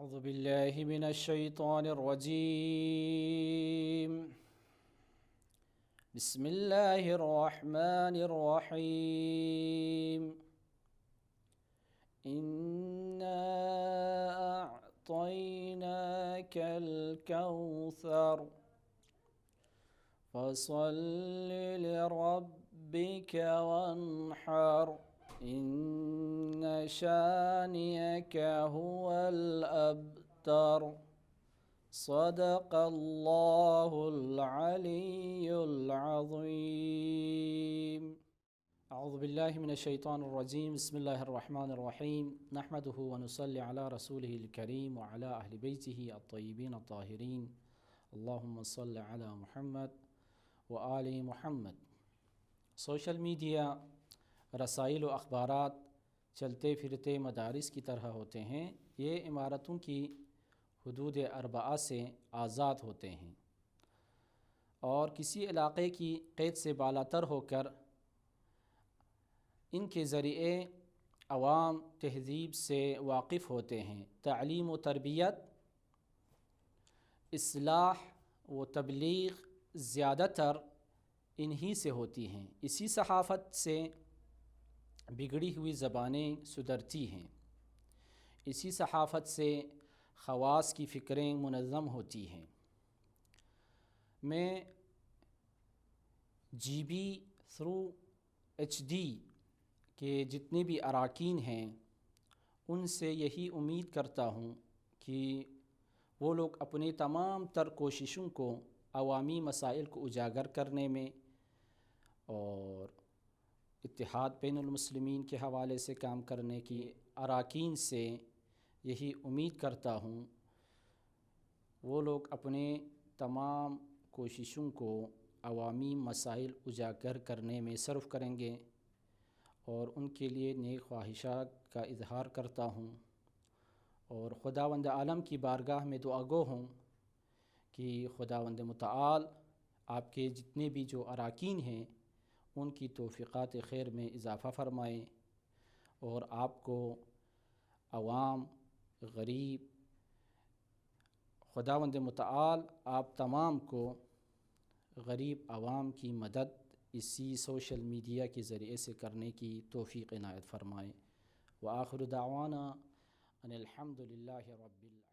أعوذ بالله من الشيطان الرجيم. بسم الله الرحمن الرحيم. إنا أعطيناك الكوثر فصل لربك وانحر إن شانئك هو الأبتر. صدق الله العلي العظيم. أعوذ بالله من الشيطان الرجيم. بسم الله الرحمن الرحيم. نحمده ونصلي على رسوله الكريم وعلى أهل بيته الطيبين الطاهرين. اللهم صل على محمد وآل محمد. سوشل میڈیا رسائل و اخبارات چلتے پھرتے مدارس کی طرح ہوتے ہیں. یہ عمارتوں کی حدود اربعہ سے آزاد ہوتے ہیں اور کسی علاقے کی قید سے بالاتر ہو کر ان کے ذریعے عوام تہذیب سے واقف ہوتے ہیں. تعلیم و تربیت، اصلاح و تبلیغ زیادہ تر انہی سے ہوتی ہیں. اسی صحافت سے بگڑی ہوئی زبانیں سدھرتی ہیں. اسی صحافت سے خواص کی فکریں منظم ہوتی ہیں. میں G B through H D کے جتنے بھی اراکین ہیں ان سے یہی امید کرتا ہوں کہ وہ لوگ اپنے تمام تر کوششوں کو عوامی مسائل کو اجاگر کرنے میں اور اتحاد بین المسلمین کے حوالے سے کام کرنے کی اراکین سے یہی امید کرتا ہوں وہ لوگ اپنے تمام کوششوں کو عوامی مسائل اجاگر کرنے میں صرف کریں گے اور ان کے لیے نیک خواہشات کا اظہار کرتا ہوں اور خداوند عالم کی بارگاہ میں دعا گو ہوں کہ خداوند متعال آپ کے جتنے بھی جو اراکین ہیں ان کی توفیقات خیر میں اضافہ فرمائیں اور آپ کو عوام، غریب، خداوند متعال آپ تمام کو غریب عوام کی مدد اسی سوشل میڈیا کے ذریعے سے کرنے کی توفیق عنایت فرمائیں. وآخر دعوانا ان الحمد للہ رب العالمین.